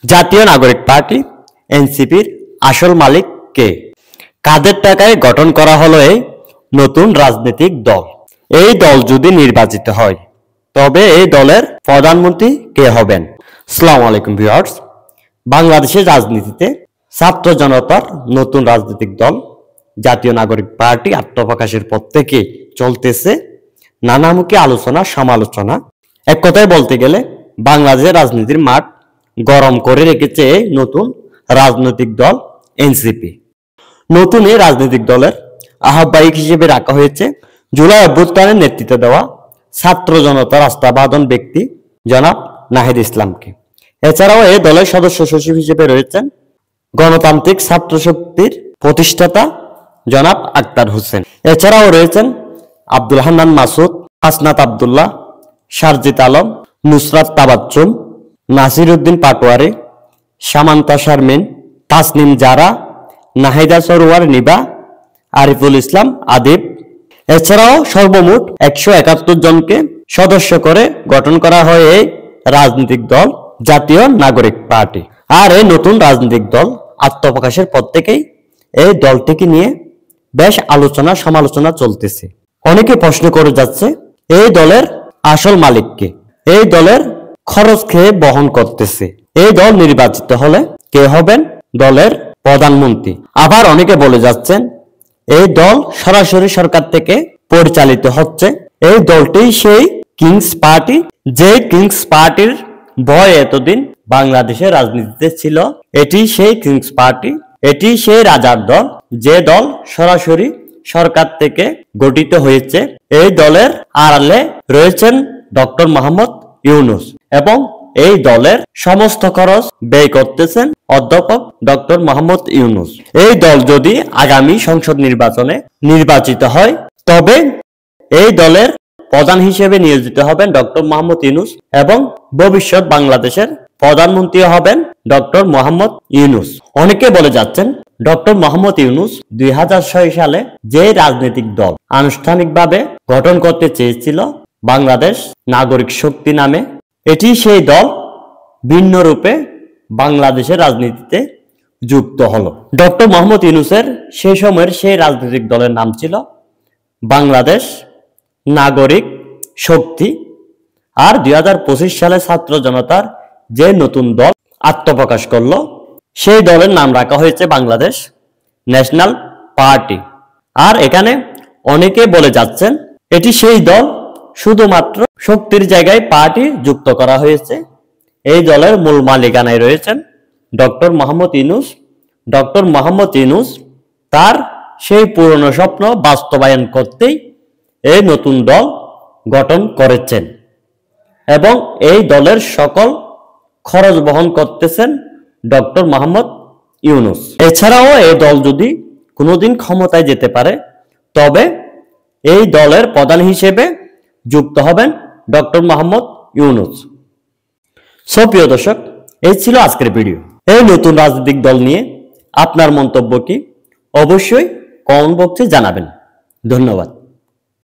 জাতীয় নাগরিক পার্টি এনসিপির আসল মালিক কে? কাদের টাকায় গঠন করা হলো এই নতুন রাজনৈতিক দল? এই দল যদি নির্বাচিত হয় তবে এই দলের প্রধানমন্ত্রী কে হবেন? আসসালামু আলাইকুম ভিউয়ার্স। বাংলাদেশের রাজনীতিতে ছাত্র জনতার নতুন রাজনৈতিক দল জাতীয় নাগরিক পার্টি আত্মপ্রকাশের পর থেকে চলতেছে নানামুখী আলোচনা সমালোচনা। এক কথায় বলতে গেলে বাংলাদেশের রাজনীতির মাঠ গরম করে রেখেছে এই নতুন রাজনৈতিক দল এনসিপি। নতুন এই রাজনৈতিক দলের আহ্বায়ক হিসেবে রাখা হয়েছে জুলাই অভ্যুত্থানের নেতৃত্ব দেওয়া ছাত্র জনতার আস্থাবাদন ব্যক্তি জনাব নাহিদ ইসলামকে। এছাড়াও এই দলের সদস্য সচিব হিসেবে রয়েছেন গণতান্ত্রিক ছাত্র শক্তির প্রতিষ্ঠাতা জনাব আক্তার হোসেন। এছাড়াও রয়েছেন আব্দুল হান্নান মাসুদ, হাসনাত আবদুল্লাহ, সারজিত আলম, নুসরাত তাবাচ্চুম, নাসির উদ্দিন পাটোয়ারি, সামান্তা শারমিন, তাসনিম জারা, নাহিদা সরোয়ার নিবা, আরিফুল ইসলাম আদিব। এছাড়াও সর্বমোট 171 জনকে সদস্য করে গঠন করা হয় এই রাজনৈতিক দল জাতীয় নাগরিক পার্টি। আর এই নতুন রাজনৈতিক দল আত্মপ্রকাশের পর থেকেই এই দলটিকে নিয়ে বেশ আলোচনা সমালোচনা চলতেছে। অনেকে প্রশ্ন করে যাচ্ছে এই দলের আসল মালিককে, এই দলের খরচ খেয়ে বহন করতেছে। এই দল নির্বাচিত হলে কে হবেন দলের প্রধানমন্ত্রী? আবার অনেকে বলে যাচ্ছেন এই দল সরাসরি সরকার থেকে পরিচালিত হচ্ছে। এই দলটি সেই কিংস পার্টি, যে কিংস পার্টির ভয় এতদিন বাংলাদেশের রাজনীতিতে ছিল। এটি সেই কিংস পার্টি, এটি সেই রাজার দল, যে দল সরাসরি সরকার থেকে গঠিত হয়েছে। এই দলের আড়ালে রয়েছেন ডক্টর মোহাম্মদ ইউনূস এবং এই দলের সমস্ত খরচ ব্যয় করতেছেন অধ্যাপক ডক্টর মোহাম্মদ ইউনূস। এই দল যদি আগামী সংসদ নির্বাচনে নির্বাচিত হয় তবে এই দলের প্রধান হিসেবে নিয়োজিত হবেন ডক্টর মোহাম্মদ ইউনূস এবং ভবিষ্যৎ বাংলাদেশের প্রধানমন্ত্রী হবেন ডক্টর মোহাম্মদ ইউনূস। অনেকে বলে যাচ্ছেন ডক্টর মোহাম্মদ ইউনূস 2006 সালে যে রাজনৈতিক দল আনুষ্ঠানিকভাবে গঠন করতে চেয়েছিল বাংলাদেশ নাগরিক শক্তি নামে, এটি সেই দল ভিন্ন রূপে বাংলাদেশের রাজনীতিতে যুক্ত হলো। ডক্টর মোহাম্মদ ইউনূসের সেই সময়ের সেই রাজনৈতিক দলের নাম ছিল বাংলাদেশ নাগরিক শক্তি। আর 2025 সালে ছাত্র জনতার যে নতুন দল আত্মপ্রকাশ করলো সেই দলের নাম রাখা হয়েছে বাংলাদেশ ন্যাশনাল পার্টি। আর এখানে অনেকে বলে যাচ্ছেন এটি সেই দল, শুধুমাত্র শক্তির জায়গায় পার্টি যুক্ত করা হয়েছে। এই দলের মূল মালিকানায় রয়েছেন ডক্টর মোহাম্মদ ইউনূস। ডক্টর মোহাম্মদ ইউনূস তার সেই পুরনো স্বপ্ন বাস্তবায়ন করতেই এই নতুন দল গঠন করেছেন এবং এই দলের সকল খরচ বহন করতেছেন ডক্টর মোহাম্মদ ইউনূস। এছাড়াও এই দল যদি কোনোদিন ক্ষমতায় যেতে পারে তবে এই দলের প্রধান হিসেবে যুক্ত হবেন ডক্টর মোহাম্মদ ইউনূস। প্রিয় দর্শক, এই ছিল আজকের ভিডিও। এই নতুন রাজনৈতিক দল নিয়ে আপনার মন্তব্য কি অবশ্যই কমেন্ট বক্সে জানাবেন। ধন্যবাদ।